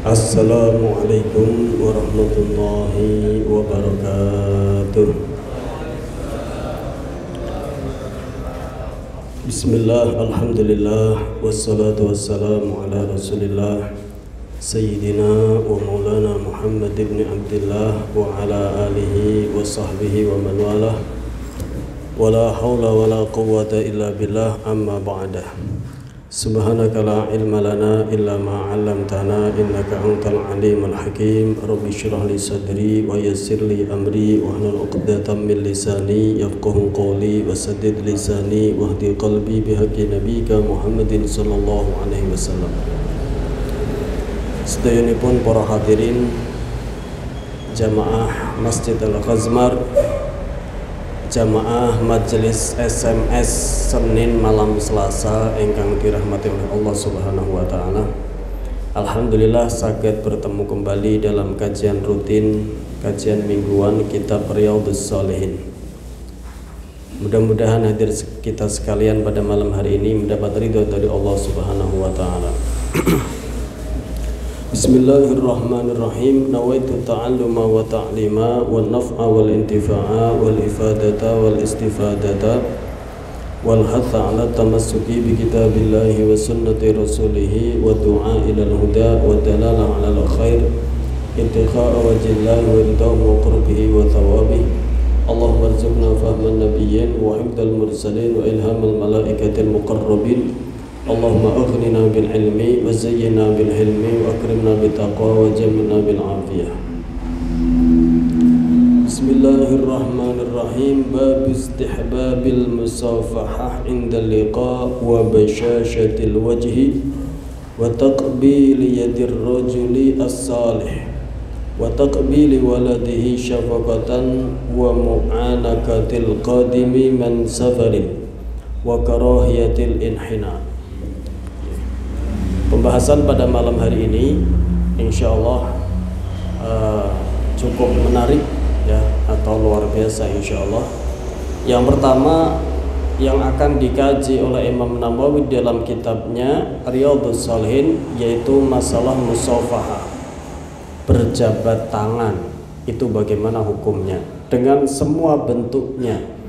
Assalamualaikum warahmatullahi wabarakatuh. Bismillah, alhamdulillah, wassalatu wassalamu ala rasulillah Sayyidina wa maulana Muhammad ibn Abdillah wa ala alihi wa sahbihi wa man walah. Wala hawla wala quwwata illa billah, amma ba'dah. Subhanaka la ilma lana illa ma 'allamtana innaka antal alimul hakim. Rabbi shrah li sadri wa yassir li amri wahlul 'uqdatam min lisani yafqahu qawli wa saddid lisani wahdi qalbi bihaqqi nabiyyika Muhammadin sallallahu alaihi wasallam. Sedayunipun para hadirin jamaah Masjid Al-Khazmar, jamaah majelis SMS Senin malam Selasa ingkang dirahmati oleh Allah Subhanahu wa taala. Alhamdulillah saged bertemu kembali dalam kajian rutin, kajian mingguan kitab Riyadhus Shalihin. Mudah-mudahan hadir kita sekalian pada malam hari ini mendapat ridho dari Allah Subhanahu wa taala. Bismillahirrahmanirrahim. Nawaitu ta'alluma wa ta'lima wal naf'a wal intifa'a wal ifadata wal istifadata wal hatha ala tamassuki bi kitabillahi wa sunnati rasulih wa du'a ila al-huda wa dalalah ala al-khair ittiqa'a wajhillahi wa ridha wa qurbihi wa thawabihi. Allahumma arzuqna fahman nabiyyin wa hifdzal mursalin wa ilhamal malaikatil muqarrabin. Allahumma aghnina bil ilmi wa zayyina bil hilmi wa akrimna bit taqwa wa jammilna bil afiyah. Bismillahirrahmanirrahim. Bab istihbabil musafahah inda liqa wa bashashatil wajhi wa taqbili yadir rajuli as-salih wa taqbili waladihi syafaqatan wa mu'anakatil qadimi man safarin wa karahiyatil inhina. Pembahasan pada malam hari ini insyaallah cukup menarik ya, atau luar biasa insyaallah. Yang pertama yang akan dikaji oleh Imam Nawawi dalam kitabnya Riyadhus Shalihin yaitu masalah musafahah, berjabat tangan. Itu bagaimana hukumnya dengan semua bentuknya.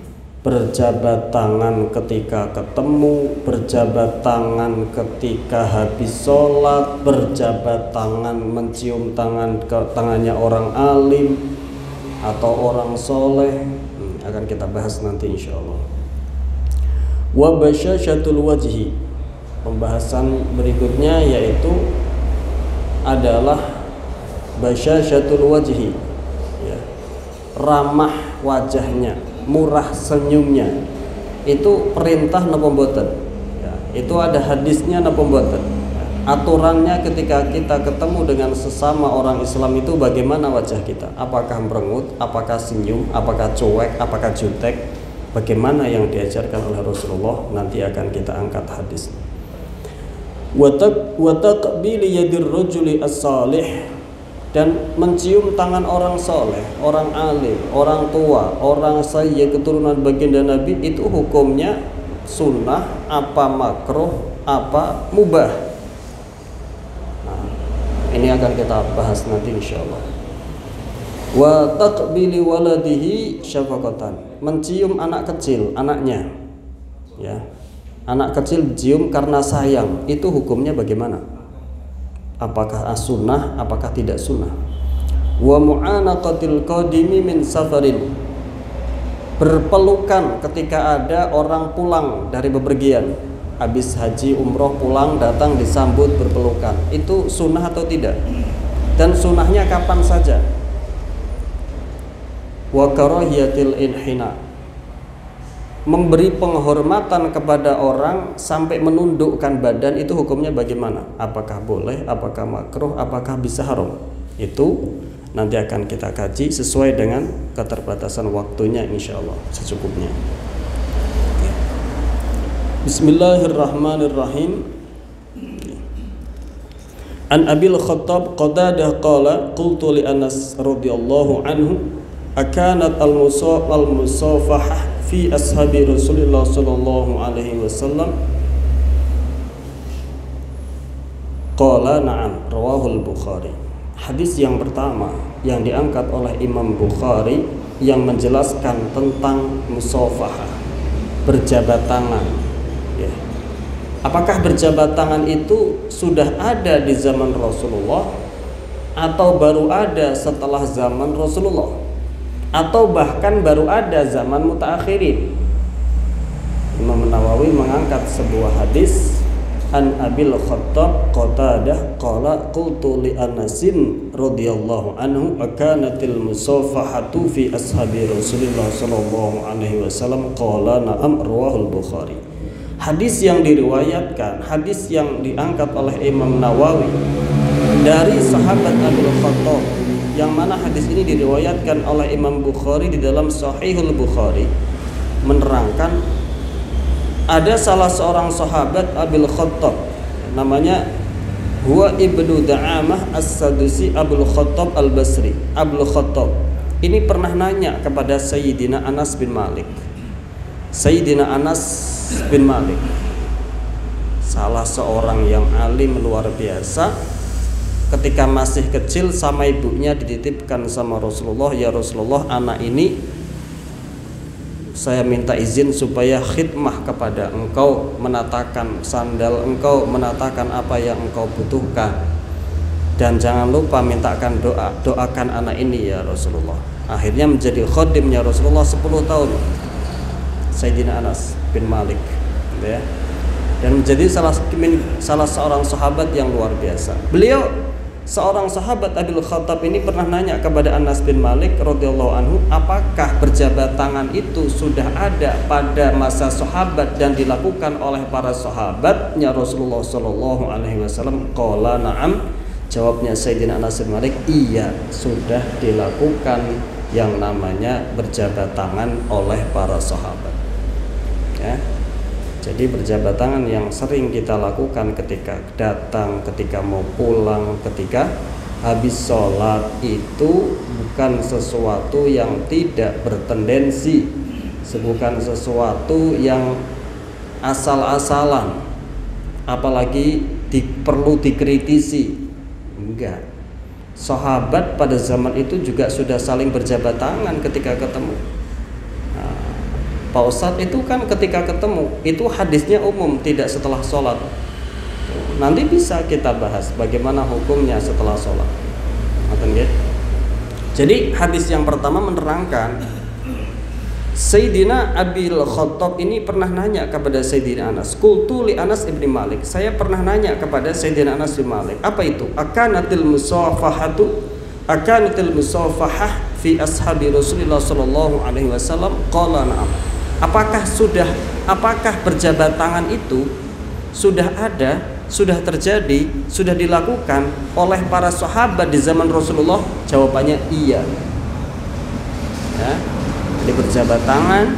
Berjabat tangan ketika ketemu, berjabat tangan ketika habis sholat, berjabat tangan mencium tangannya orang alim atau orang soleh. Akan kita bahas nanti insyaallah. Wa basyashatul wajhi. Pembahasan berikutnya yaitu adalah basyashatul wajhi ya, ramah wajahnya, murah senyumnya. Itu perintah napa mboten ya, itu ada hadisnya napa mboten ya. Aturannya ketika kita ketemu dengan sesama orang Islam itu bagaimana wajah kita, apakah merengut, apakah senyum, apakah cuek, apakah jutek, bagaimana yang diajarkan oleh Rasulullah. Nanti akan kita angkat hadis. Wa taqbili yadir rajuli as-salih, dan mencium tangan orang soleh, orang alim, orang tua, orang sayyid keturunan baginda Nabi. Itu hukumnya sunnah, apa makruh, apa mubah. Nah, ini akan kita bahas nanti insyaallah. Wa taqbili waladihi syafaqatan, mencium anak kecil, anaknya ya, anak kecil dicium karena sayang. Itu hukumnya bagaimana? Apakah as-sunnah, apakah tidak sunnah? Wa mu'anaqatil qadimi min safarin, berpelukan ketika ada orang pulang dari bepergian, habis haji umroh pulang datang disambut berpelukan. Itu sunnah atau tidak? Dan sunnahnya kapan saja? Wa karahiyatil inhina, memberi penghormatan kepada orang sampai menundukkan badan. Itu hukumnya bagaimana? Apakah boleh, apakah makruh, apakah bisa haram? Itu nanti akan kita kaji sesuai dengan keterbatasan waktunya insyaallah, secukupnya. Bismillahirrahmanirrahim. An Abil Khattab Qadadah qala qultu li Anas radhiyallahu anhu akanat al-musafahah fi ashabi Rasulullah sallallahu alaihi wasallam. Qala na'am rawahul Bukhari. Hadis yang pertama yang diangkat oleh Imam Bukhari yang menjelaskan tentang musafahah, berjabat tangan. Ya. Apakah berjabat tangan itu sudah ada di zaman Rasulullah atau baru ada setelah zaman Rasulullah atau bahkan baru ada zaman mutaakhirin? Imam Nawawi mengangkat sebuah hadis an Abil Khattab Qatadah qala qultu li Anasin radhiyallahu anhu akanatil musafahatu fi ashabi Rasulillah sallallahu alaihi wasallam qala na'am rawahul Bukhari. Hadis yang diriwayatkan, hadis yang diangkat oleh Imam Nawawi dari sahabat Abil Khattab, yang mana hadis ini diriwayatkan oleh Imam Bukhari di dalam Sahihul Bukhari, menerangkan ada salah seorang sahabat Abil Khattab, namanya huwa ibnu Da'amah as-Sadusi Abul Khattab al-Basri. Abul Khattab ini pernah nanya kepada Sayyidina Anas bin Malik. Sayyidina Anas bin Malik, salah seorang yang alim luar biasa, ketika masih kecil sama ibunya dititipkan sama Rasulullah, ya Rasulullah, anak ini saya minta izin supaya khidmah kepada engkau, menatakan sandal engkau, menatakan apa yang engkau butuhkan, dan jangan lupa mintakan doa, doakan anak ini ya Rasulullah. Akhirnya menjadi khadimnya Rasulullah 10 tahun Sayyidina Anas bin Malik, ya. Dan menjadi salah seorang sahabat yang luar biasa. Beliau seorang sahabat Abil Khattab ini pernah nanya kepada Anas bin Malik radhiyallahu anhu, apakah berjabat tangan itu sudah ada pada masa sahabat dan dilakukan oleh para sahabatnya Rasulullah sallallahu alaihi wasallam? Qala na'am, jawabnya Sayyidina Anas bin Malik, iya, sudah dilakukan yang namanya berjabat tangan oleh para sahabat. Ya. Jadi berjabat tangan yang sering kita lakukan ketika datang, ketika mau pulang, ketika habis sholat, itu bukan sesuatu yang tidak bertendensi, bukan sesuatu yang asal-asalan, apalagi perlu dikritisi. Enggak. Sahabat pada zaman itu juga sudah saling berjabat tangan ketika ketemu. Pak Ustadz, itu kan ketika ketemu, itu hadisnya umum, tidak setelah sholat. Nanti bisa kita bahas bagaimana hukumnya setelah sholat. Jadi hadis yang pertama menerangkan Sayyidina Abil Khattab ini pernah nanya kepada Sayyidina Anas. Qultu li Anas ibn Malik, saya pernah nanya kepada Sayyidina Anas bin Malik, apa itu? Akanatil musafahah fi ashabi Rasulillah sallallahu alaihi wasallam? Qala na'am. Apakah berjabat tangan itu sudah ada, sudah terjadi, sudah dilakukan oleh para sahabat di zaman Rasulullah? Jawabannya iya. Ya, jadi berjabat tangan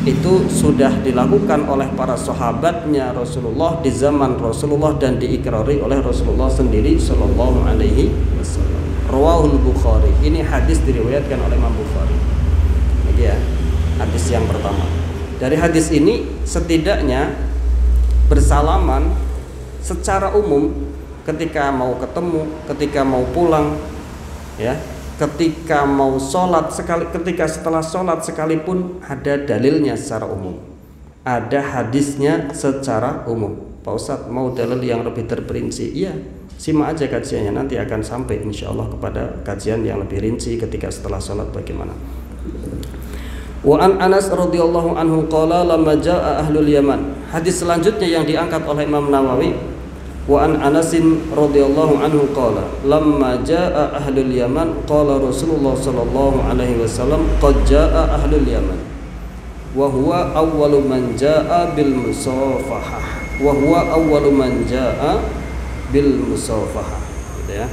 itu sudah dilakukan oleh para sahabatnya Rasulullah di zaman Rasulullah dan diikrari oleh Rasulullah sendiri sallallahu alaihi wasallam. Rawahul Bukhari. Ini hadis diriwayatkan oleh Imam Bukhari. Ya. Hadis yang pertama. Dari hadis ini setidaknya bersalaman secara umum ketika mau ketemu, ketika mau pulang, ya, ketika mau sholat, ketika setelah sholat sekalipun ada dalilnya secara umum, ada hadisnya secara umum. Pak Ustadz, mau dalil yang lebih terperinci? Iya, simak aja kajiannya, nanti akan sampai insya Allah kepada kajian yang lebih rinci ketika setelah sholat bagaimana. Wa an Anas radhiyallahu anhu qala lamma jaa ahlul Yaman. Hadis selanjutnya yang diangkat oleh Imam Nawawi, wa an Anasin radhiyallahu anhu qala lamma jaa ahlul Yaman qala Rasulullah sallallahu alaihi wasallam qad jaa ahlul Yaman wa huwa awwalu man jaa bil musafahah wa huwa awwalu man jaa bil musafahah, gitu ya.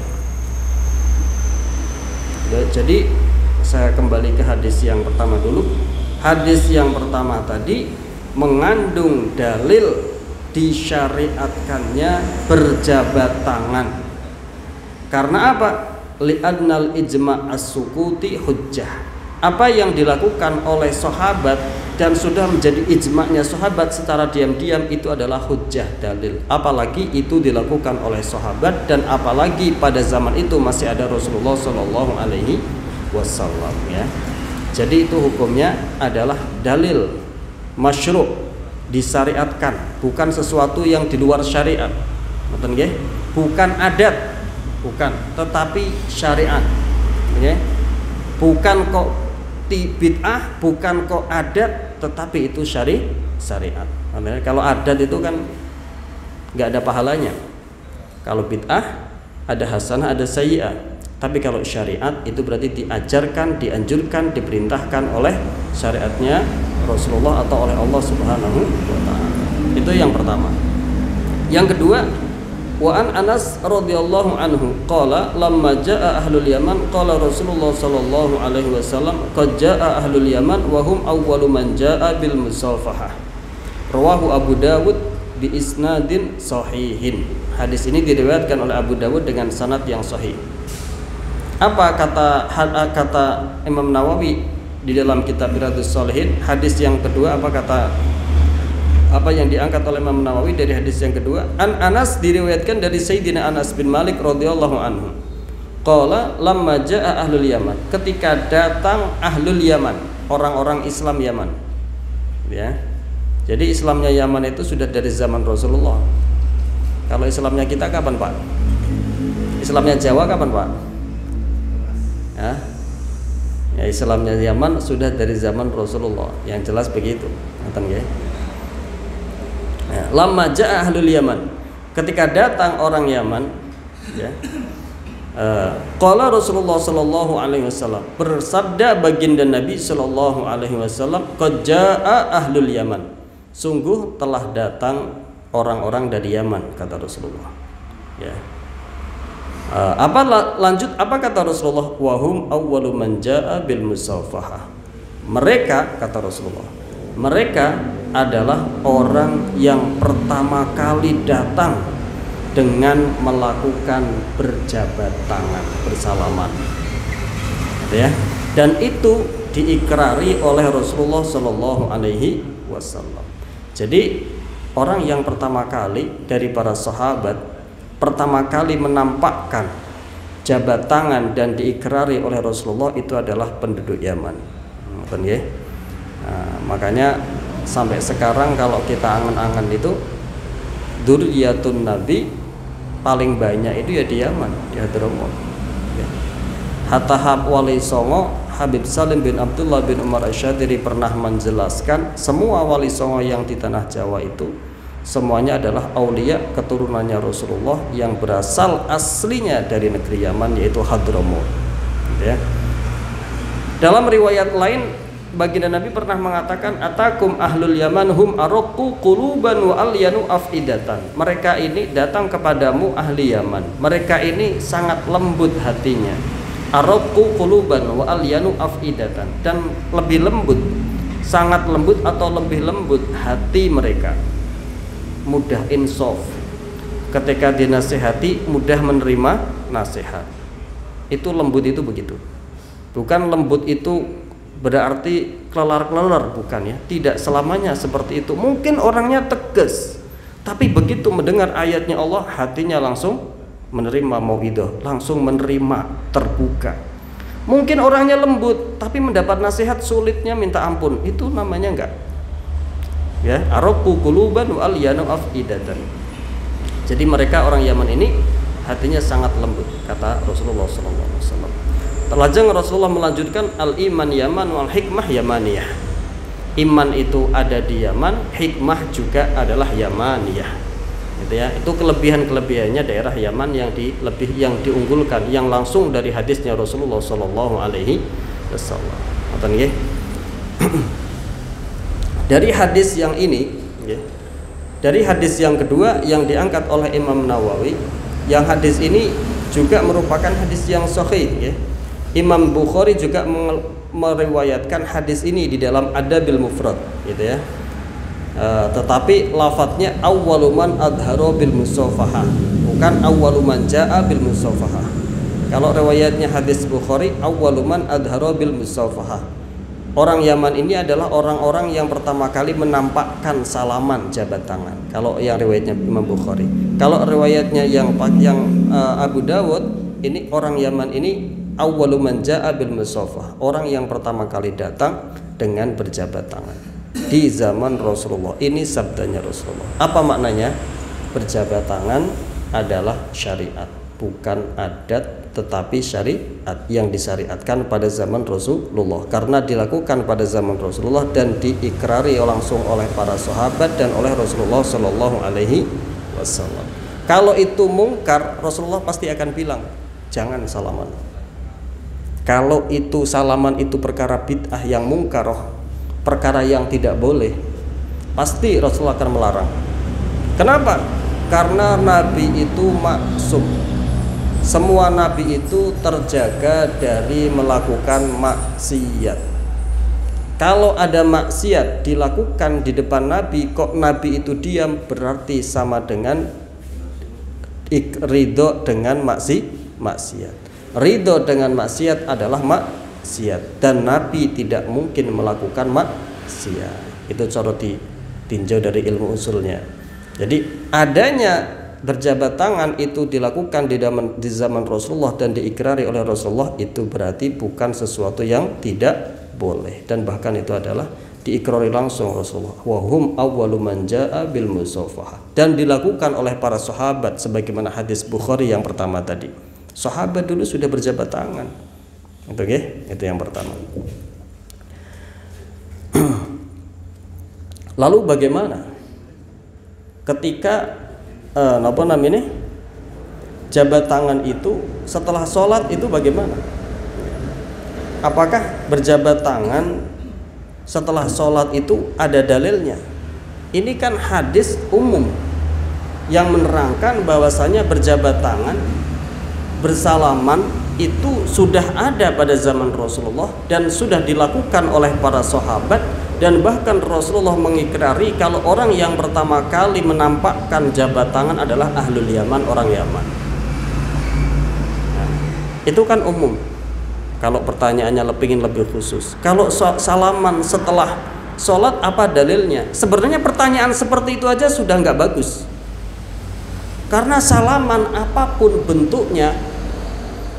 Jadi saya kembali ke hadis yang pertama dulu. Hadis yang pertama tadi mengandung dalil disyariatkannya berjabat tangan. Karena apa? Li'annal ijma' as-sukuti hujjah. Apa yang dilakukan oleh sahabat dan sudah menjadi ijma'nya sahabat secara diam-diam, itu adalah hujjah, dalil. Apalagi itu dilakukan oleh sahabat, dan apalagi pada zaman itu masih ada Rasulullah Shallallahu Alaihi Wasallam, ya. Jadi itu hukumnya adalah dalil, masyru', disyariatkan, bukan sesuatu yang di luar syariat. Betul, nggih? Bukan adat, bukan, tetapi syariat, ya. Bukan kok bid'ah, bukan kok adat, tetapi itu syariat. Kalau adat itu kan nggak ada pahalanya. Kalau bid'ah ada hasanah, ada sayyi'ah. Tapi kalau syariat itu berarti diajarkan, dianjurkan, diperintahkan oleh syariatnya Rasulullah atau oleh Allah Subhanahu wa taala. Itu yang pertama. Yang kedua, wa an Anas radhiyallahu anhu qala lamma jaa ahlul Yaman qala Rasulullah sallallahu alaihi wasallam qad jaa ahlul Yaman wa hum awwalu man jaa bil musafahah. Rawahu Abu Dawud bi isnadin sahihin. Hadis ini diriwayatkan oleh Abu Dawud dengan sanad yang sahih. Apa kata Imam Nawawi di dalam kitab Riyadhus Shalihin? Hadis yang kedua, apa yang diangkat oleh Imam Nawawi dari hadis yang kedua? An Anas, diriwayatkan dari Sayyidina Anas bin Malik radhiyallahu anhu. Qala lamma jaa ahlul Yaman, ketika datang ahlul Yaman, orang-orang Islam Yaman. Ya. Jadi Islamnya Yaman itu sudah dari zaman Rasulullah. Kalau Islamnya kita kapan, Pak? Islamnya Jawa kapan, Pak? Ya, Islamnya Yaman sudah dari zaman Rasulullah. Yang jelas begitu. Ngerti nggih? Lamma jaa ahlul Yaman, ketika datang orang Yaman, ya. Qala Rasulullah sallallahu alaihi wasallam, bersabda baginda Nabi sallallahu alaihi wasallam, qad jaa ahlul Yaman, sungguh telah datang orang-orang dari Yaman, kata Rasulullah. Ya. Apa kata Rasulullah? Wahum awwalu man jaa bil musafahah. Mereka, kata Rasulullah, mereka adalah orang yang pertama kali datang dengan melakukan berjabat tangan, bersalaman, ya. Dan itu diikrari oleh Rasulullah Shallallahu Alaihi Wasallam. Jadi orang yang pertama kali dari para sahabat pertama kali menampakkan jabat tangan dan diikrari oleh Rasulullah itu adalah penduduk Yaman. Makanya sampai sekarang kalau kita angan-angan itu dzurriyyatun Nabi paling banyak itu ya di Yaman, di Hadramaut. Hatta Wali Songo Habib Salim bin Abdullah bin Umar Asyadiri pernah menjelaskan semua Wali Songo yang di tanah Jawa itu semuanya adalah aulia keturunannya Rasulullah yang berasal aslinya dari negeri Yaman, yaitu Hadramaut. Ya. Dalam riwayat lain, baginda Nabi pernah mengatakan, atakum ahlul Yaman hum araqu quluban wa alyanu afidatan. Mereka ini datang kepadamu ahli Yaman. Mereka ini sangat lembut hatinya. Araqu quluban wa alyanu afidatan, dan lebih lembut, sangat lembut atau lebih lembut hati mereka. Mudah insaf, ketika dinasihati mudah menerima nasihat. Itu lembut itu begitu. Bukan lembut itu berarti kelelar-kelelar, bukan ya. Tidak selamanya seperti itu. Mungkin orangnya tegas, tapi begitu mendengar ayatnya Allah, hatinya langsung menerima mauidhah, langsung menerima, terbuka. Mungkin orangnya lembut, tapi mendapat nasihat sulitnya minta ampun. Itu namanya enggak. Ya, araqu quluban wa alyanu afidatan. Jadi mereka orang Yaman ini hatinya sangat lembut, kata Rasulullah SAW. Terlajeng Rasulullah melanjutkan, al iman Yaman wal hikmah Yamaniyah. Iman itu ada di Yaman, hikmah juga adalah Yamaniyah. Gitu ya. Itu kelebihan-kelebihannya daerah Yaman yang diunggulkan, yang langsung dari hadisnya Rasulullah SAW. Dari hadis yang ini, ya, dari hadis yang kedua yang diangkat oleh Imam Nawawi, yang hadis ini juga merupakan hadis yang sahih, ya. Imam Bukhari juga meriwayatkan hadis ini di dalam Adabil Mufrad, gitu ya. Tetapi lafadznya awwaluman adharo bil musafahah, bukan awwaluman jaa bil musafahah. Kalau riwayatnya hadis Bukhari awwaluman adharo bil musafahah, Orang Yaman ini adalah orang-orang yang pertama kali menampakkan salaman jabat tangan. Kalau yang riwayatnya Imam Bukhari. Kalau riwayatnya yang Abu Dawud, ini orang Yaman ini awwalu man ja'a bil musafah, orang yang pertama kali datang dengan berjabat tangan di zaman Rasulullah. Ini sabdanya Rasulullah. Apa maknanya? Berjabat tangan adalah syariat, bukan adat, tetapi syariat yang disyariatkan pada zaman Rasulullah, karena dilakukan pada zaman Rasulullah dan diikrari langsung oleh para sahabat dan oleh Rasulullah Shallallahu Alaihi Wasallam. Kalau itu mungkar, Rasulullah pasti akan bilang jangan salaman. Kalau itu salaman itu perkara bid'ah yang mungkar, perkara yang tidak boleh, pasti Rasulullah akan melarang. Kenapa? Karena Nabi itu maksum. Semua nabi itu terjaga dari melakukan maksiat. Kalau ada maksiat dilakukan di depan nabi, kok nabi itu diam, berarti sama dengan ridho dengan maksiat. Ridho dengan maksiat adalah maksiat, dan nabi tidak mungkin melakukan maksiat. Itu cara ditinjau dari ilmu usulnya. Jadi adanya berjabat tangan itu dilakukan di zaman Rasulullah dan diikrari oleh Rasulullah, itu berarti bukan sesuatu yang tidak boleh, dan bahkan itu adalah diikrari langsung Rasulullah. Wahum awwalu man ja'a bil musafahah, dan dilakukan oleh para sahabat sebagaimana hadis Bukhari yang pertama tadi. Sahabat dulu sudah berjabat tangan. Itu yang pertama. Lalu bagaimana ketika jabat tangan itu setelah sholat itu bagaimana? Apakah berjabat tangan setelah sholat itu ada dalilnya? Ini kan hadis umum yang menerangkan bahwasanya berjabat tangan, bersalaman itu sudah ada pada zaman Rasulullah dan sudah dilakukan oleh para sahabat. Dan bahkan Rasulullah mengikrari kalau orang yang pertama kali menampakkan jabat tangan adalah ahlul Yaman, orang Yaman. Nah, itu kan umum. Kalau pertanyaannya ingin lebih khusus, kalau salaman setelah sholat apa dalilnya? Sebenarnya pertanyaan seperti itu aja sudah nggak bagus. Karena salaman apapun bentuknya,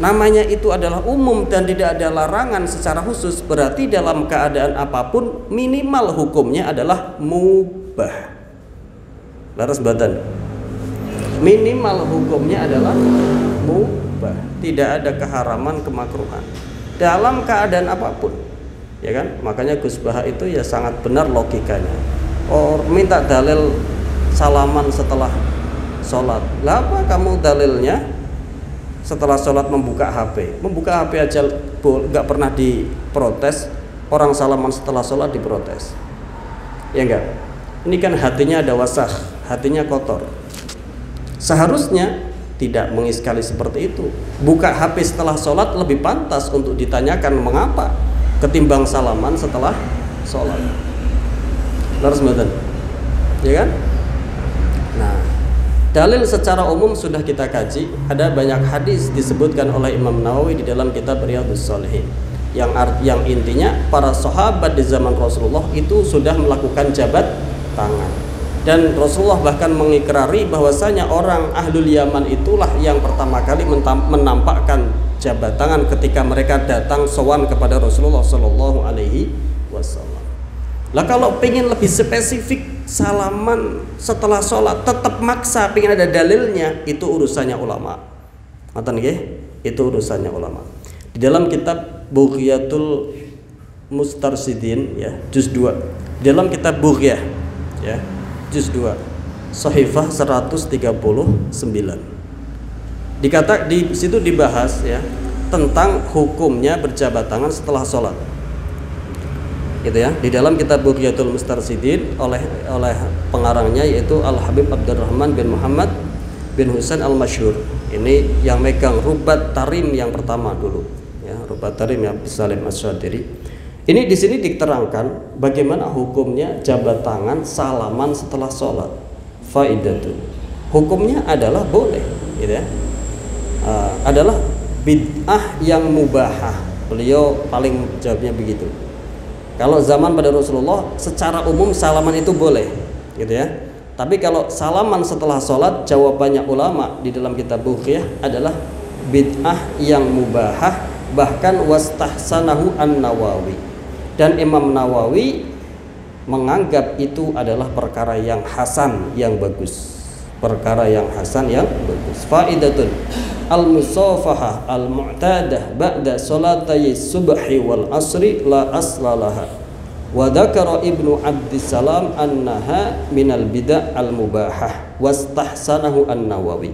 namanya itu adalah umum dan tidak ada larangan secara khusus, berarti dalam keadaan apapun minimal hukumnya adalah mubah. Laras badan. Minimal hukumnya adalah mubah, tidak ada keharaman, kemakruhan dalam keadaan apapun. Ya kan? Makanya Gus Baha itu ya sangat benar logikanya. Minta dalil salaman setelah sholat. Lah apa kamu dalilnya? Setelah sholat membuka HP aja nggak pernah diprotes. Orang salaman setelah sholat diprotes, ya enggak? Ini kan hatinya ada wasakh, hatinya kotor. Seharusnya tidak mengiskali seperti itu. Buka HP setelah sholat lebih pantas untuk ditanyakan mengapa ketimbang salaman setelah sholat. Laras badan, ya kan? Nah, dalil secara umum sudah kita kaji. Ada banyak hadis disebutkan oleh Imam Nawawi di dalam kitab Riyadhus Shalihin yang intinya para sahabat di zaman Rasulullah itu sudah melakukan jabat tangan, dan Rasulullah bahkan mengikrari bahwasanya orang ahlul Yaman itulah yang pertama kali menampakkan jabat tangan ketika mereka datang sowan kepada Rasulullah Shallallahu Alaihi Wasallam. Lah kalau pengen lebih spesifik salaman setelah sholat tetap maksa pengen ada dalilnya, itu urusannya ulama. Ngoten nggih? Itu urusannya ulama. Di dalam kitab Bughyatul Mustarsidin ya, juz 2. Di dalam kitab Bughyah ya, juz 2, Shahifah 139. Di situ dibahas ya tentang hukumnya berjabat tangan setelah sholat. Gitu ya, di dalam kitab Bughyatul Mustarsidin oleh pengarangnya yaitu Al-Habib Abdurrahman bin Muhammad bin Husain Al-Masyhur. Ini yang megang Rubat Tarim yang pertama dulu ya, Rubat Tarim yang Salim Asy-Syadiri. Ini di sini diterangkan bagaimana hukumnya jabat tangan salaman setelah sholat. Faidatun, hukumnya adalah boleh gitu ya. Adalah bid'ah yang mubahah. Beliau paling jawabnya begitu. Kalau zaman pada Rasulullah secara umum salaman itu boleh, gitu ya. Tapi kalau salaman setelah sholat, jawabannya ulama di dalam kitab Bughiyah adalah bid'ah yang mubahah, bahkan wastahsanahu an-Nawawi. Dan Imam Nawawi menganggap itu adalah perkara yang hasan, yang bagus. Perkara yang hasan, yang bagus. Faidatun al-musafahah al-mu'tadah ba'da salatay subhi wal asri la aslalaha wa dzakara Ibnu Abdissalam annaha minal bid'ah al-mubahah wastahsanahu an-Nawawi.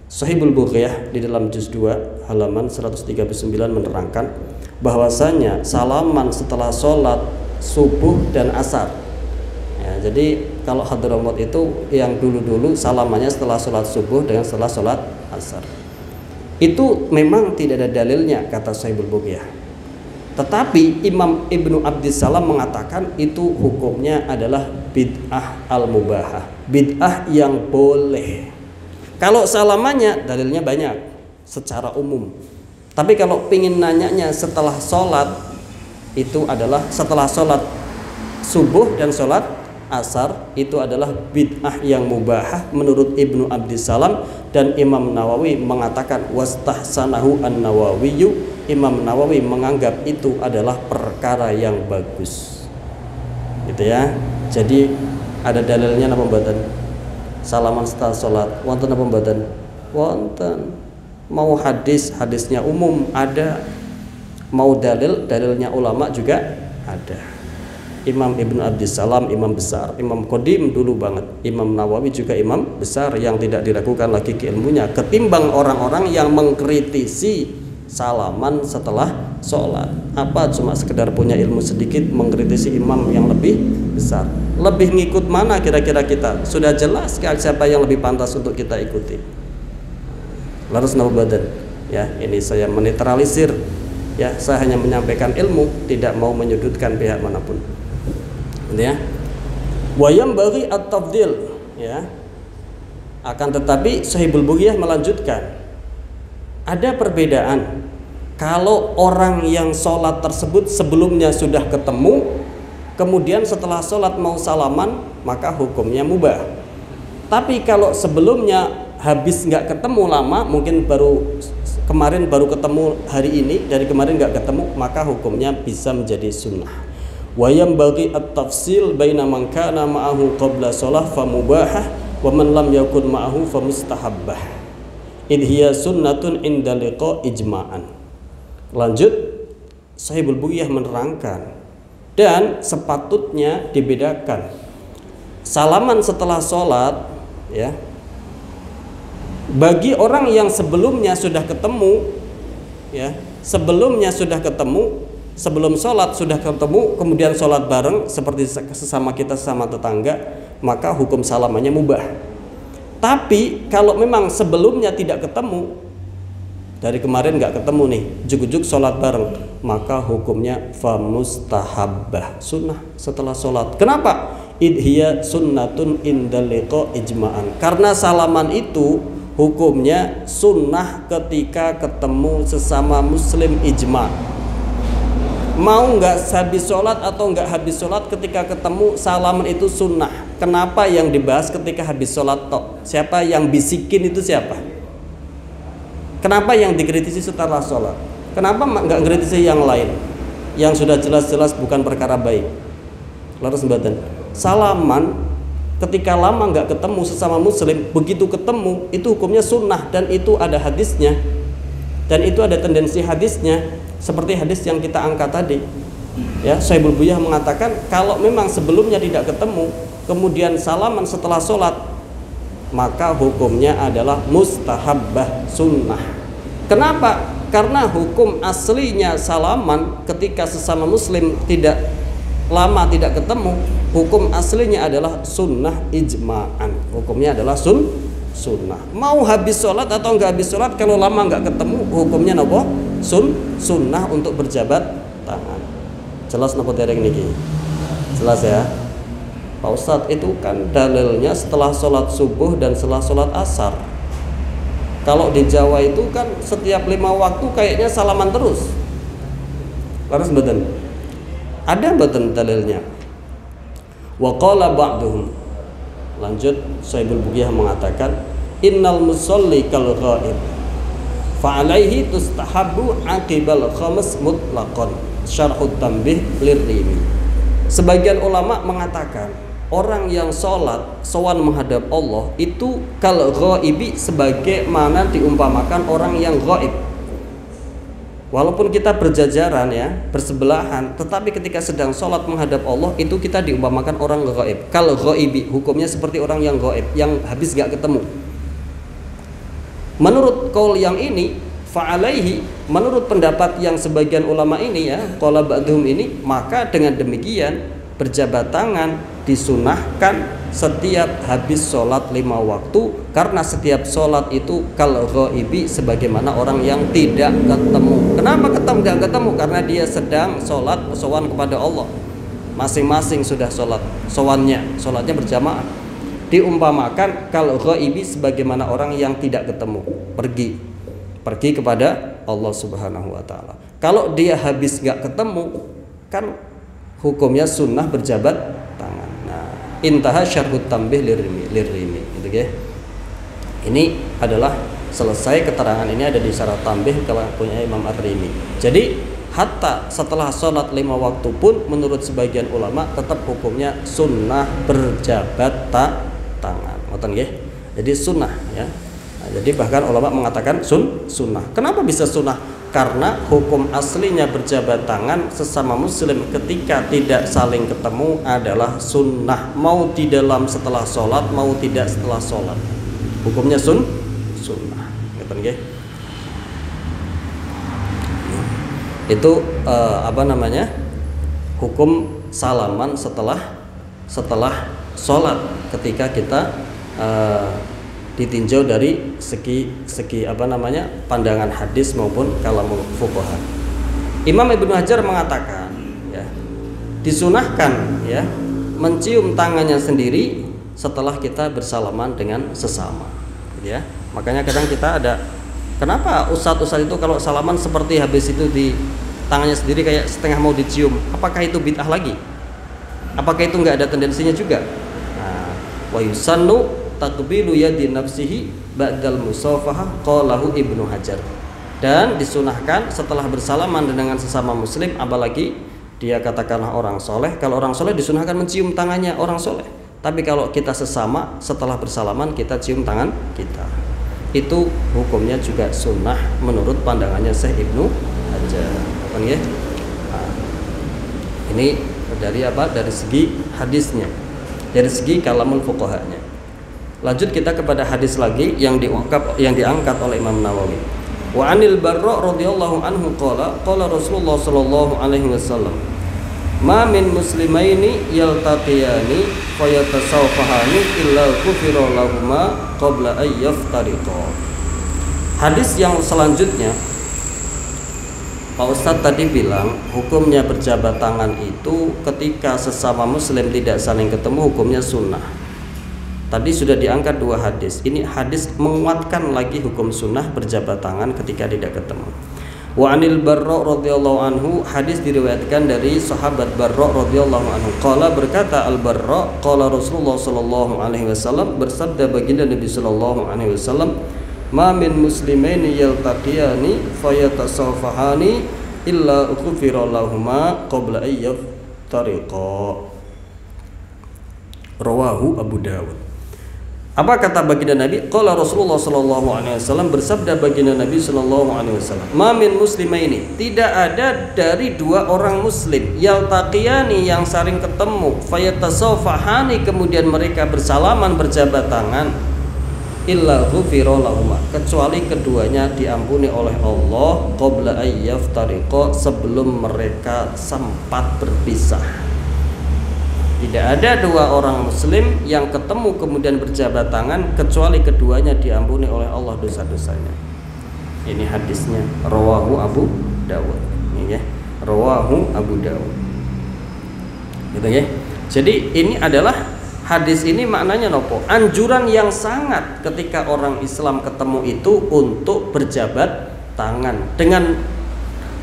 Shahihul Bughiyah di dalam juz 2 halaman 139 menerangkan bahwasanya salaman setelah sholat subuh dan asar ya, jadi kalau Hadramaut itu yang dulu-dulu salamannya setelah sholat subuh dengan setelah sholat asar. Itu memang tidak ada dalilnya kata Shahihul Bughiyah. Tetapi Imam Ibnu Abdissalam mengatakan itu hukumnya adalah bid'ah al-mubahah, bid'ah yang boleh. Kalau salamannya dalilnya banyak secara umum. Tapi kalau pingin nanyanya setelah sholat, itu adalah setelah sholat subuh dan sholat asar, itu adalah bid'ah yang mubahah menurut Ibnu Abdissalam. Dan Imam Nawawi mengatakan wastahsanahu an-Nawawiyyu, Imam Nawawi menganggap itu adalah perkara yang bagus, gitu ya. Jadi ada dalilnya napa mboten? Salaman setelah sholat wonten napa mboten? Wonten. Mau hadisnya umum ada, mau dalilnya ulama juga ada. Imam Ibnu Abdissalam imam besar, imam qadim dulu banget. Imam Nawawi juga imam besar yang tidak diragukan lagi keilmunya, ketimbang orang-orang yang mengkritisi salaman setelah sholat. Apa cuma sekedar punya ilmu sedikit mengkritisi imam yang lebih besar. Lebih ngikut mana kira-kira kita? Sudah jelas siapa yang lebih pantas untuk kita ikuti. Larus nawabadan ya, ini saya menetralisir ya, saya hanya menyampaikan ilmu, tidak mau menyudutkan pihak manapun. Ya. Wayam bagi at-tafdil ya. Akan tetapi Shahihul Bughiyah melanjutkan ada perbedaan kalau orang yang sholat tersebut sebelumnya sudah ketemu, kemudian setelah sholat mau salaman, maka hukumnya mubah. Tapi kalau sebelumnya habis nggak ketemu lama, mungkin kemarin baru ketemu hari ini, dari kemarin nggak ketemu, maka hukumnya bisa menjadi sunnah. Wa yanbaghi at-tafsil baina man kana ma'ahu qabla shalah fa mubahah wa man lam yakun ma'ahu fa mustahabbah. Id hiya sunnatun inda liqa ijma'an. Lanjut Shahihul Bughiyah menerangkan, dan sepatutnya dibedakan salaman setelah sholat ya, bagi orang yang sebelumnya sudah ketemu ya, sebelumnya sudah ketemu, sebelum sholat sudah ketemu, kemudian sholat bareng seperti sesama kita, sesama tetangga, maka hukum salamannya mubah. Tapi kalau memang sebelumnya tidak ketemu, dari kemarin nggak ketemu nih, juk-juk sholat bareng, maka hukumnya fa mustahabbah, sunnah setelah sholat. Kenapa? Idhiya sunnatun indal liqa ijma'an. Karena salaman itu hukumnya sunnah ketika ketemu sesama muslim ijma'. Mau nggak habis sholat atau nggak habis sholat, ketika ketemu salaman itu sunnah. Kenapa yang dibahas ketika habis sholat tok? Siapa yang bisikin itu siapa? Kenapa yang dikritisi setelah sholat? Kenapa nggak kritisi yang lain yang sudah jelas-jelas bukan perkara baik? Lalu sembadan salaman ketika lama nggak ketemu sesama muslim, begitu ketemu itu hukumnya sunnah, dan itu ada hadisnya, dan itu ada tendensi hadisnya. Seperti hadis yang kita angkat tadi ya, Shahihul Bughiyah mengatakan kalau memang sebelumnya tidak ketemu kemudian salaman setelah sholat, maka hukumnya adalah mustahabbah, sunnah. Kenapa? Karena hukum aslinya salaman ketika sesama muslim tidak lama tidak ketemu, hukum aslinya adalah sunnah ijma'an, hukumnya adalah sunnah. Mau habis sholat atau nggak habis sholat, kalau lama nggak ketemu, hukumnya nopo? Sunnah untuk berjabat tangan. Jelas nopo dereng niki? Jelas ya Pak Ustadz, itu kan dalilnya setelah sholat subuh dan setelah sholat asar. Kalau di Jawa itu kan setiap 5 waktu kayaknya salaman terus. Harus betul. Ada mboten dalilnya? Wa qala ba'duhum, lanjut Syaibul Bughiyah mengatakan, innal musalli kal ghaib fa alaihi tustahabbu aqibal khamis mutlaqan, syarhut tanbih lirrimi. Sebagian ulama mengatakan orang yang sholat sowan menghadap Allah itu kal ghaibi, sebagaimana diumpamakan orang yang ghaib. Walaupun kita berjajaran ya, bersebelahan, tetapi ketika sedang sholat menghadap Allah itu kita diumpamakan orang ghaib. Kal ghaibi, hukumnya seperti orang yang ghaib, yang habis gak ketemu. Menurut qaul yang ini, fa'alaihi, menurut pendapat yang sebagian ulama ini ya, qala ba'dhum ini, maka dengan demikian berjabat tangan disunahkan setiap habis sholat 5 waktu, karena setiap sholat itu kal ghaibi, sebagaimana orang yang tidak ketemu. Kenapa gak ketemu? Karena dia sedang sholat sowan kepada Allah. Masing-masing sudah sholat sholatnya berjamaah. Diumpamakan kal ghaibi sebagaimana orang yang tidak ketemu, pergi kepada Allah Subhanahu wa taala. Kalau dia habis gak ketemu, kan hukumnya sunnah berjabat tangan. Nah, intaha syarhut tanbih lirrimi gitu ya. Ini adalah selesai keterangan ini, ada di syarah tanbih kalau punya Imam Ar-Rimi. Jadi hatta setelah sholat 5 waktu pun menurut sebagian ulama tetap hukumnya sunnah berjabat tangan. Ngoten nggih. Jadi sunnah ya. Nah, jadi bahkan ulama mengatakan sunnah. Kenapa bisa sunnah? Karena hukum aslinya berjabat tangan sesama muslim ketika tidak saling ketemu adalah sunnah, mau di dalam setelah sholat mau tidak setelah sholat, hukumnya sunnah. Itu hukum salaman setelah sholat ketika kita ditinjau dari segi pandangan hadis maupun kalamul fuqaha. Imam Ibnu Hajar mengatakan ya, disunahkan ya mencium tangannya sendiri setelah kita bersalaman dengan sesama ya. Makanya kadang kita ada, kenapa ustadz itu kalau salaman seperti habis itu di tangannya sendiri kayak setengah mau dicium, apakah itu bid'ah lagi? Apakah itu enggak ada tendensinya juga? Nah, wa yusannu takbilu yadi nafsihi ba'dal musafahah, qalahu Ibnu Hajar. Dan disunahkan setelah bersalaman dengan sesama muslim, apalagi dia katakanlah orang soleh. Kalau orang soleh disunahkan mencium tangannya orang soleh. Tapi kalau kita sesama setelah bersalaman kita cium tangan kita, itu hukumnya juga sunnah menurut pandangannya Syekh Ibnu Hajar. Nah, ini dari apa? Dari segi hadisnya, dari segi kalamul fuqahanya. Lanjut kita kepada hadis lagi yang diangkat oleh Imam Nawawi. Wa anil Barra radhiyallahu anhu qala Rasulullah sallallahu alaihi wasallam, ma min muslimaini yaltaqiyani fayatasawfahani illa ghufira lahumma qabla ay yaftariqa. Hadis yang selanjutnya, Pak Ustadz tadi bilang hukumnya berjabat tangan itu ketika sesama muslim tidak saling ketemu hukumnya sunnah. Tadi sudah diangkat 2 hadis. Ini hadis menguatkan lagi hukum sunnah berjabat tangan ketika tidak ketemu. Wa anil Barra radhiyallahu anhu, hadis diriwayatkan dari sahabat Barra radhiyallahu anhu. Qala, berkata Al Barra, qala Rasulullah sallallahu alaihi wasallam, bersabda baginda Nabi sallallahu alaihi wasallam, ma min muslimaini yaltaqiyani fayatasawfahani illa ughfira lahumma qabla ay yaftariqa. Rawahu Abu Dawud. Apa kata baginda Nabi? Qala Rasulullah sallallahu alaihi wasallam, bersabda baginda Nabi sallallahu alaihi wasallam, ma min muslimaini, tidak ada dari 2 orang muslim, yaltaqiyani yang saling ketemu, fayatasawfahani kemudian mereka bersalaman berjabat tangan, illa ghufira lahuma, kecuali keduanya diampuni oleh Allah, qabla ay yaftariqa, sebelum mereka sempat berpisah. Tidak ada 2 orang muslim yang ketemu kemudian berjabat tangan kecuali keduanya diampuni oleh Allah dosa-dosanya. Ini hadisnya rawahu Abu Dawud. Ini ya, rawahu Abu Dawud. Gitu ya. Jadi ini adalah hadis ini maknanya nopo? Anjuran yang sangat ketika orang Islam ketemu itu untuk berjabat tangan dengan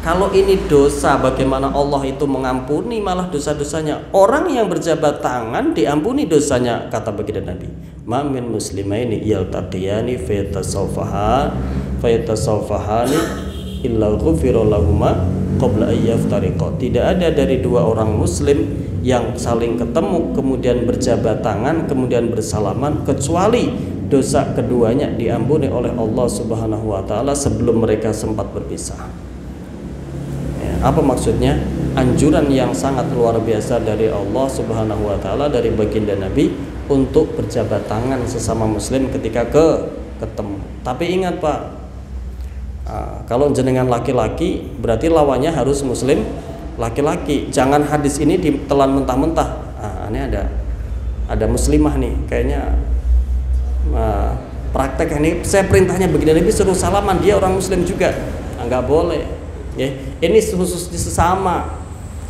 Kalau ini dosa, bagaimana Allah itu mengampuni malah dosa-dosanya? Orang yang berjabat tangan diampuni dosanya, kata baginda Nabi. Ma min muslimaini yaltaqiyani fayatasawfahani illa ghufira lahuma qabla an yaftariqa. Tidak ada dari dua orang muslim yang saling ketemu kemudian berjabat tangan kemudian bersalaman kecuali dosa keduanya diampuni oleh Allah Subhanahu wa taala sebelum mereka sempat berpisah. Apa maksudnya? Anjuran yang sangat luar biasa dari Allah Subhanahu wa taala, dari baginda Nabi untuk berjabat tangan sesama muslim ketika ketemu. Tapi ingat Pak, kalau jenengan laki-laki berarti lawannya harus muslim laki-laki. Jangan hadis ini ditelan mentah-mentah. Ini ada muslimah nih, kayaknya praktek ini saya perintahnya baginda Nabi suruh salaman, dia orang muslim juga. Nggak boleh. Ya, ini khusus sesama.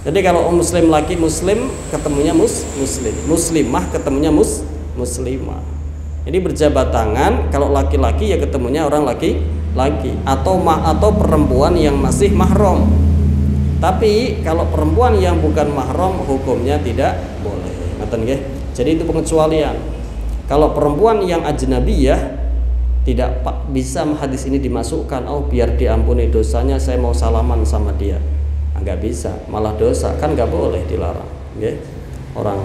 Jadi kalau muslim laki muslim ketemunya muslim, muslimah ketemunya muslimah. Jadi berjabat tangan kalau laki-laki ya ketemunya orang laki-laki atau perempuan yang masih mahram. Tapi kalau perempuan yang bukan mahram hukumnya tidak boleh. Ngoten nggih. Jadi itu pengecualian. Kalau perempuan yang ajnabiyah tidak bisa hadis ini dimasukkan, oh biar diampuni dosanya saya mau salaman sama dia. Nggak bisa, malah dosa, kan nggak boleh, dilarang. Okay? Orang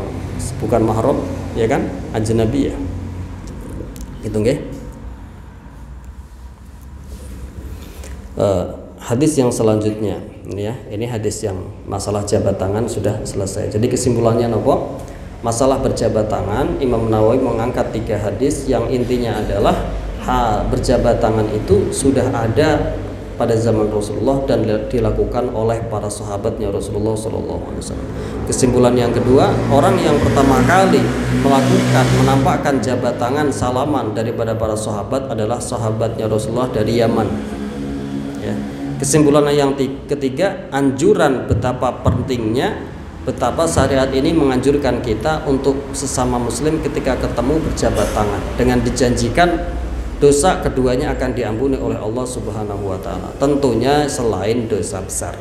bukan mahram, ya kan, ajnabiyah. Gitu nggih. Hadis yang selanjutnya, ini ya, ini hadis yang masalah jabat tangan sudah selesai. Jadi kesimpulannya nopo? Masalah berjabat tangan, Imam Nawawi mengangkat 3 hadis yang intinya adalah berjabat tangan itu sudah ada pada zaman Rasulullah dan dilakukan oleh para sahabatnya Rasulullah SAW. Kesimpulan yang kedua, orang yang pertama kali menampakkan jabat tangan salaman daripada para sahabat adalah sahabatnya Rasulullah dari Yaman. Ya. Kesimpulan yang ketiga, anjuran betapa pentingnya, betapa syariat ini menganjurkan kita untuk sesama muslim ketika ketemu berjabat tangan dengan dijanjikan dosa keduanya akan diampuni oleh Allah Subhanahu wa taala. Tentunya selain dosa besar.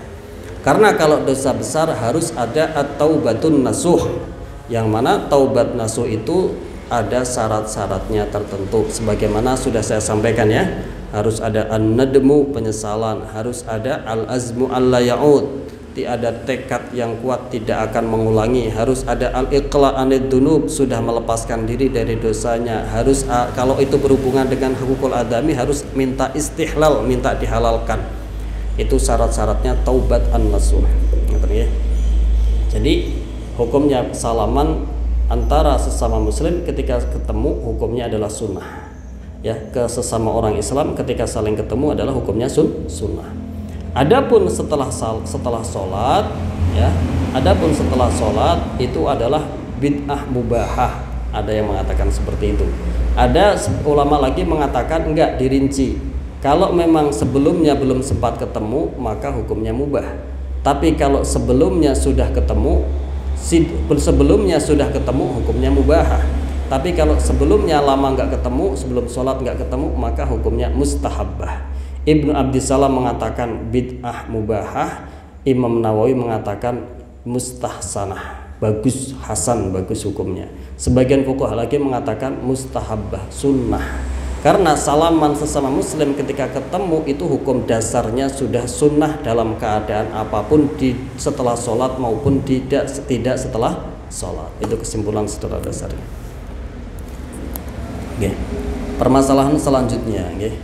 Karena kalau dosa besar harus ada at-taubatun nasuh. Yang mana taubat nasuh itu ada syarat-syaratnya tertentu. Sebagaimana sudah saya sampaikan ya. Harus ada an-nadmu, penyesalan, harus ada al-azmu alla ya'ud. Ada tekad yang kuat tidak akan mengulangi, harus ada al-iqla' anid dunub, sudah melepaskan diri dari dosanya, harus kalau itu berhubungan dengan hukukul adami harus minta istihlal, minta dihalalkan. Itu syarat-syaratnya taubat an-nasuh. Jadi hukumnya salaman antara sesama muslim ketika ketemu hukumnya adalah sunnah. Ya, ke sesama orang Islam ketika saling ketemu adalah hukumnya sunnah. Adapun setelah sholat, ya, adapun setelah sholat itu adalah bid'ah mubahah. Ada yang mengatakan seperti itu. Ada ulama lagi mengatakan enggak, dirinci. Kalau memang sebelumnya belum sempat ketemu maka hukumnya mubah. Tapi kalau sebelumnya sudah ketemu, hukumnya mubahah. Tapi kalau sebelumnya lama enggak ketemu, sebelum sholat enggak ketemu maka hukumnya mustahabbah. Ibnu Abdissalam mengatakan bid'ah mubahah, Imam Nawawi mengatakan mustahsanah, bagus, hasan, bagus hukumnya. Sebagian fuqaha lagi mengatakan mustahabbah, sunnah. Karena salaman sesama muslim ketika ketemu itu hukum dasarnya sudah sunnah dalam keadaan apapun, setelah sholat maupun tidak setelah sholat. Itu kesimpulan setelah dasarnya. Oke. Permasalahan selanjutnya, oke.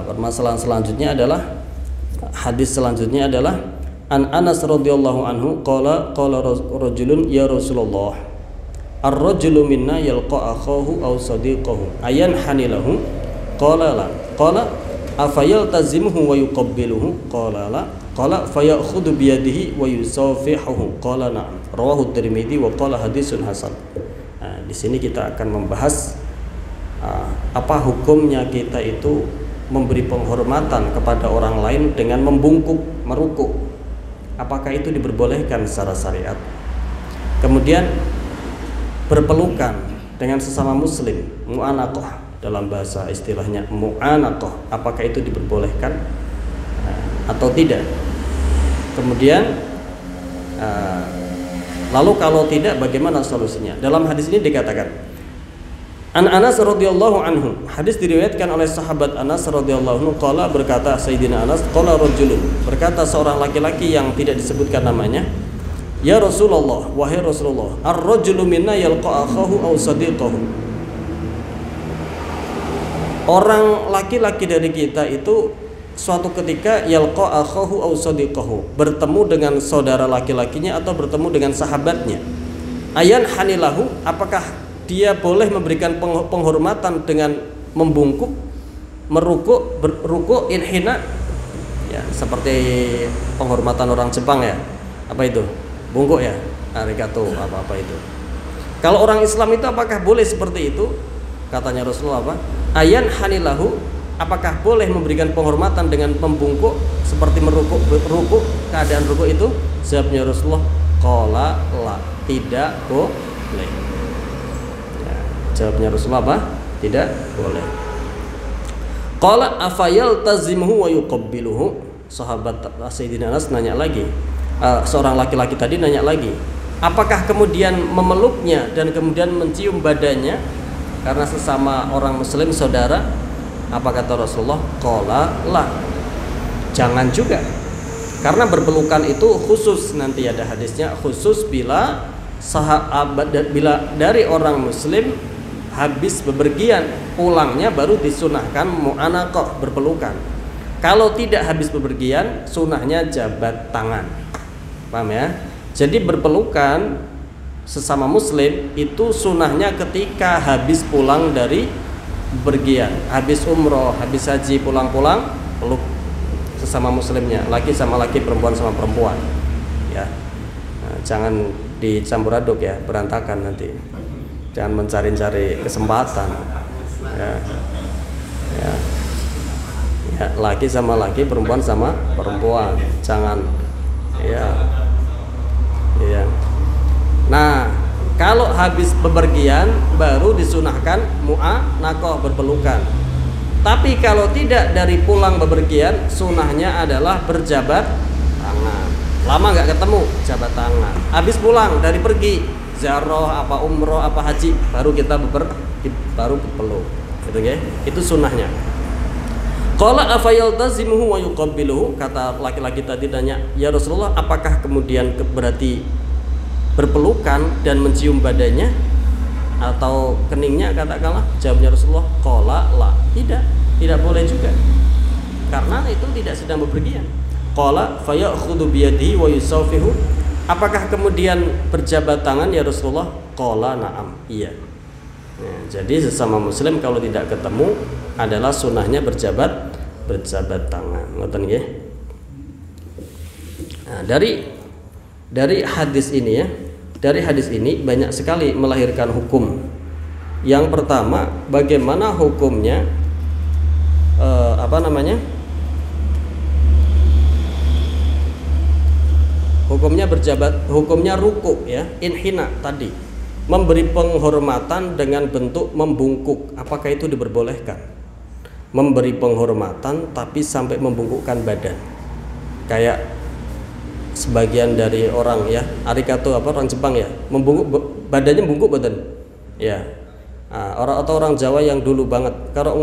Permasalahan selanjutnya adalah hadis selanjutnya adalah an Anas radhiyallahu anhu qala rajulun ya Rasulullah ar-rajulu minna yalqa akhahu aw sadiqahu ayan hanilahu qala la qala afayaltazimuhu wa yuqabbiluhu qala la qala fayakhudhu bi yadihi wa yusafihuhu qala na'am rawahu Tirmidzi wa qala hadisun hasan. Di sini kita akan membahas apa hukumnya kita itu memberi penghormatan kepada orang lain dengan membungkuk, merukuk. Apakah itu diperbolehkan secara syariat? Kemudian berpelukan dengan sesama muslim, mu'anaqah, dalam bahasa istilahnya mu'anaqah, apakah itu diperbolehkan? atau tidak. Kemudian lalu kalau tidak bagaimana solusinya? Dalam hadis ini dikatakan, An Anas radhiyallahu anhu, hadis diriwayatkan oleh sahabat Anas radhiyallahu anhu, qala, berkata Sayyidina Anas, qala rajulun, berkata seorang laki-laki yang tidak disebutkan namanya, ya Rasulullah, wahai Rasulullah, ar-rajulu minna yalqa akhahu aw sadiqahu. Orang laki-laki dari kita itu suatu ketika yalqa akhahu aw sadiqahu, bertemu dengan saudara laki-lakinya atau bertemu dengan sahabatnya. Ayan hanilahu, apakah dia boleh memberikan penghormatan dengan membungkuk, merukuk, berrukuk, inhina, ya seperti penghormatan orang Jepang ya, apa itu, bungkuk ya, arigato, apa itu. Kalau orang Islam itu apakah boleh seperti itu? Katanya Rasulullah apa? Ayan hanilahu, apakah boleh memberikan penghormatan dengan membungkuk seperti merukuk, keadaan rukuk itu? Jawabnya Rasulullah, qala la, tidak boleh. Jawabnya Rasulullah apa? Tidak boleh. Qala afayaltazimuhu wa yuqabbiluhu. Sahabat Sayyidina Anas nanya lagi. Seorang laki-laki tadi nanya lagi, apakah kemudian memeluknya dan kemudian mencium badannya karena sesama orang muslim saudara? Apa kata Rasulullah? Qala la. Jangan juga. Karena berpelukan itu khusus, nanti ada hadisnya, khusus bila sahabat, bila dari orang muslim habis bepergian, pulangnya baru disunahkan mu'anaqah, berpelukan. Kalau tidak habis bepergian, sunahnya jabat tangan. Paham ya? Jadi berpelukan sesama muslim itu sunahnya ketika habis pulang dari bepergian, habis umroh, habis haji, pulang-pulang peluk sesama muslimnya, laki sama laki, perempuan sama perempuan. Ya. Nah, jangan dicampur aduk ya, berantakan nanti. Jangan mencari-cari kesempatan, ya. Ya, laki sama laki, perempuan sama perempuan, jangan, ya. Nah, kalau habis bepergian baru disunahkan mu'anaqah, berpelukan. Tapi kalau tidak dari pulang bepergian, sunahnya adalah berjabat tangan. Lama nggak ketemu, jabat tangan. Habis pulang dari pergi, ziarah, apa umroh, apa haji, baru kita baru peluk, gitu ya. Itu sunnahnya. Qala afayaltazimuhu wa yuqabbiluhu, kata laki-laki tadi tanya, ya Rasulullah, apakah kemudian berarti berpelukan dan mencium badannya atau keningnya, katakanlah? Jawabnya Rasulullah, qala la, tidak boleh juga, karena itu tidak sedang bepergian. Qala fayakhudhu biyadihi wa yusafihu, apakah kemudian berjabat tangan ya Rasulullah? Qala na'am, iya. Nah, jadi sesama muslim kalau tidak ketemu adalah sunahnya berjabat tangan. Ngoten nggih. Nah, dari hadis ini ya, dari hadis ini banyak sekali melahirkan hukum. Yang pertama, bagaimana hukumnya hukumnya berjabat, hukumnya ruku ya, inhina tadi, memberi penghormatan dengan bentuk membungkuk, apakah itu diperbolehkan? Memberi penghormatan tapi sampai membungkukkan badan, kayak sebagian dari orang ya, arigato, apa orang Jepang ya, membungkuk badannya, bungkuk badan ya. Orang atau orang Jawa yang dulu banget, kalau